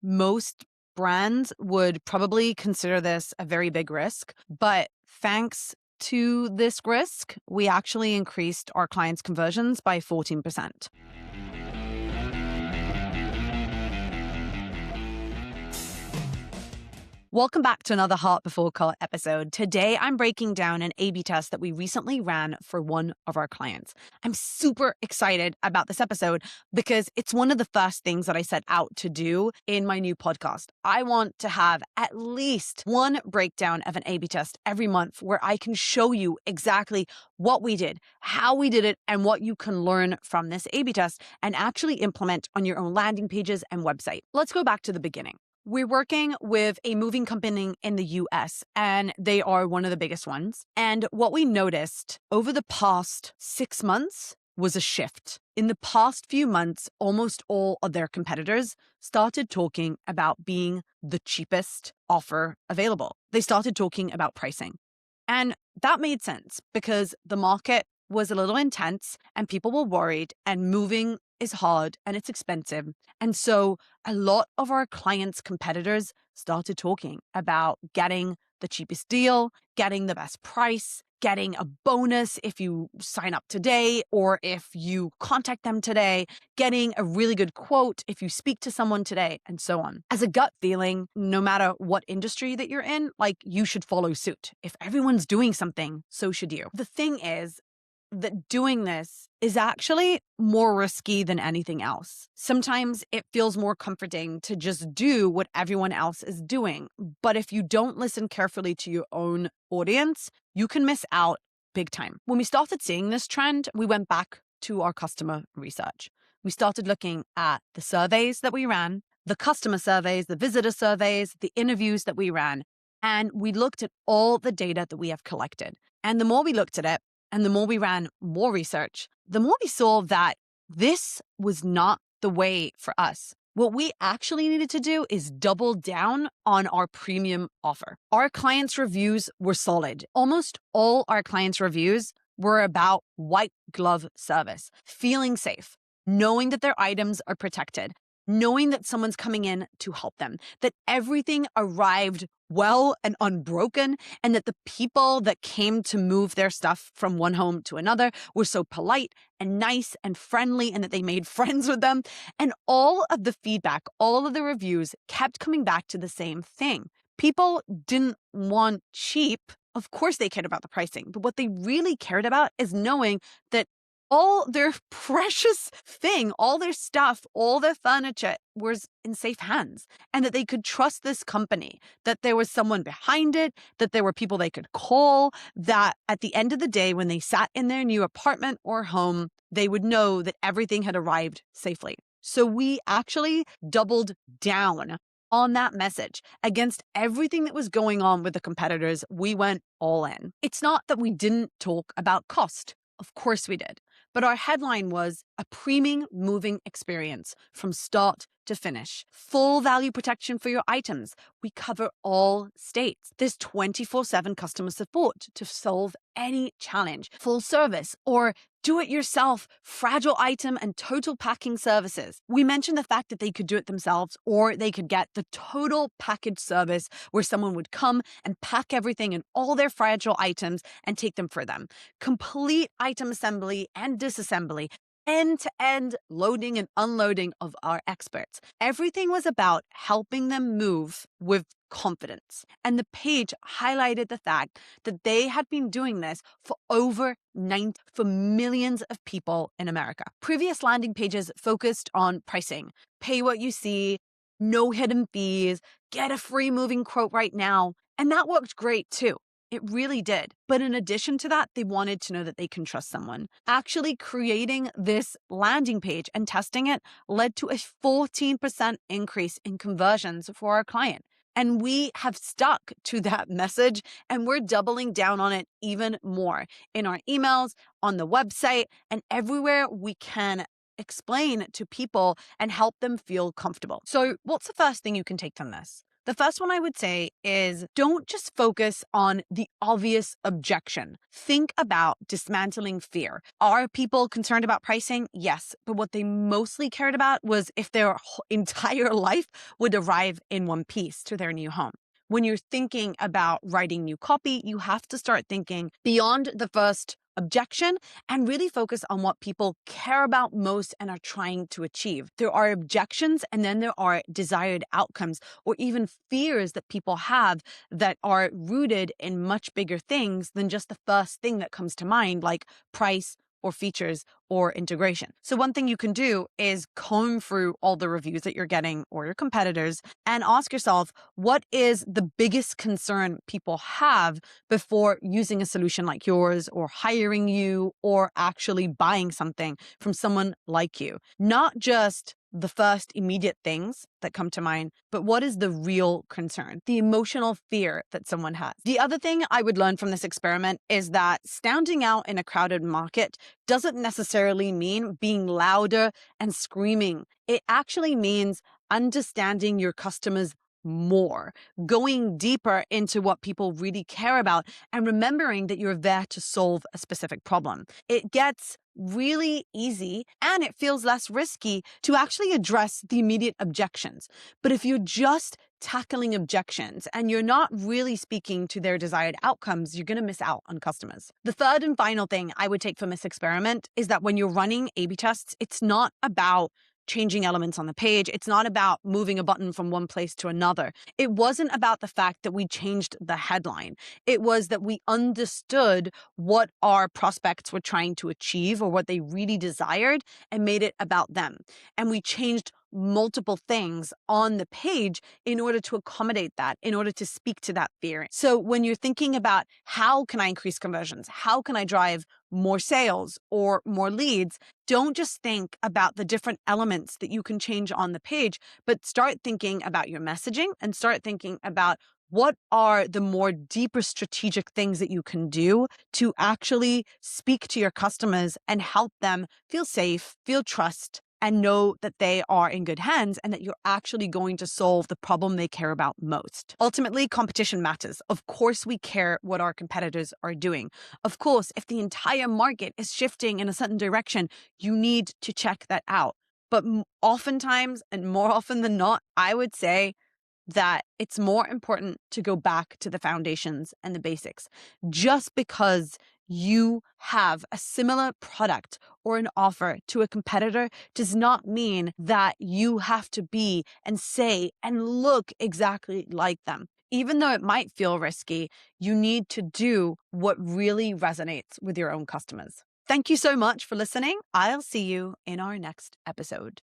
Most brands would probably consider this a very big risk, but thanks to this risk, we actually increased our clients' conversions by 14%. Welcome back to another Heart Before Call episode. Today, I'm breaking down an A/B test that we recently ran for one of our clients. I'm super excited about this episode because it's one of the first things that I set out to do in my new podcast. I want to have at least one breakdown of an A/B test every month where I can show you exactly what we did, how we did it, and what you can learn from this A/B test and actually implement on your own landing pages and website. Let's go back to the beginning. We're working with a moving company in the US, and they are one of the biggest ones. And what we noticed over the past 6 months was a shift. In the past few months, almost all of their competitors started talking about being the cheapest offer available. They started talking about pricing. And that made sense because the market was a little intense and people were worried, and moving is hard and it's expensive. And so a lot of our clients' competitors started talking about getting the cheapest deal, getting the best price, getting a bonus if you sign up today or if you contact them today, getting a really good quote if you speak to someone today, and so on. As a gut feeling, no matter what industry that you're in, like, you should follow suit. If everyone's doing something, so should you. The thing is that doing this is actually more risky than anything else. Sometimes it feels more comforting to just do what everyone else is doing. But if you don't listen carefully to your own audience, you can miss out big time. When we started seeing this trend, we went back to our customer research. We started looking at the surveys that we ran, the customer surveys, the visitor surveys, the interviews that we ran, and we looked at all the data that we have collected. And the more we looked at it, and the more we ran more research, the more we saw that this was not the way for us. What we actually needed to do is double down on our premium offer. Our clients' reviews were solid. Almost all our clients' reviews were about white glove service, feeling safe, knowing that their items are protected, knowing that someone's coming in to help them, that everything arrived well and unbroken, and that the people that came to move their stuff from one home to another were so polite and nice and friendly, and that they made friends with them. And all of the feedback, all of the reviews kept coming back to the same thing. People didn't want cheap. Of course they cared about the pricing, but what they really cared about is knowing that all their precious thing, all their stuff, all their furniture was in safe hands, and that they could trust this company, that there was someone behind it, that there were people they could call, that at the end of the day, when they sat in their new apartment or home, they would know that everything had arrived safely. So we actually doubled down on that message against everything that was going on with the competitors. We went all in. It's not that we didn't talk about cost. Of course we did. But our headline was a premium moving experience from start to finish. Full value protection for your items. We cover all states. There's 24/7 customer support to solve any challenge. Full service or do-it-yourself fragile item and total packing services. We mentioned the fact that they could do it themselves, or they could get the total package service where someone would come and pack everything and all their fragile items and take them for them. Complete item assembly and disassembly, end-to-end loading and unloading of our experts. Everything was about helping them move with confidence. And the page highlighted the fact that they had been doing this for for millions of people in America. Previous landing pages focused on pricing, pay what you see, no hidden fees, get a free moving quote right now. And that worked great too. It really did. But in addition to that, they wanted to know that they can trust someone. Actually creating this landing page and testing it led to a 14% increase in conversions for our client. And we have stuck to that message, and we're doubling down on it even more in our emails, on the website, and everywhere we can explain to people and help them feel comfortable. So what's the first thing you can take from this? The first one I would say is don't just focus on the obvious objection. Think about dismantling fear. Are people concerned about pricing? Yes. But what they mostly cared about was if their entire life would arrive in one piece to their new home. When you're thinking about writing new copy, you have to start thinking beyond the first objection and really focus on what people care about most and are trying to achieve. There are objections and then there are desired outcomes or even fears that people have that are rooted in much bigger things than just the first thing that comes to mind, like price or features or integration. So one thing you can do is comb through all the reviews that you're getting or your competitors and ask yourself, what is the biggest concern people have before using a solution like yours or hiring you or actually buying something from someone like you? Not just the first immediate things that come to mind, but what is the real concern, the emotional fear that someone has? The other thing I would learn from this experiment is that standing out in a crowded market doesn't necessarily mean being louder and screaming. It actually means understanding your customers more, going deeper into what people really care about, and remembering that you're there to solve a specific problem. It gets really easy and it feels less risky to actually address the immediate objections. But if you're just tackling objections and you're not really speaking to their desired outcomes, you're going to miss out on customers. The third and final thing I would take from this experiment is that when you're running A/B tests, it's not about changing elements on the page. It's not about moving a button from one place to another. It wasn't about the fact that we changed the headline. It was that we understood what our prospects were trying to achieve or what they really desired and made it about them. And we changed multiple things on the page in order to accommodate that, in order to speak to that fear. So when you're thinking about how can I increase conversions? How can I drive more sales or more leads? Don't just think about the different elements that you can change on the page, but start thinking about your messaging and start thinking about what are the more deeper strategic things that you can do to actually speak to your customers and help them feel safe, feel trust, and know that they are in good hands and that you're actually going to solve the problem they care about most. Ultimately, competition matters. Of course, we care what our competitors are doing. Of course, if the entire market is shifting in a certain direction, you need to check that out. But oftentimes, and more often than not, I would say that it's more important to go back to the foundations and the basics. Just because you have a similar product or an offer to a competitor does not mean that you have to be and say and look exactly like them. Even though it might feel risky, you need to do what really resonates with your own customers. Thank you so much for listening. I'll see you in our next episode.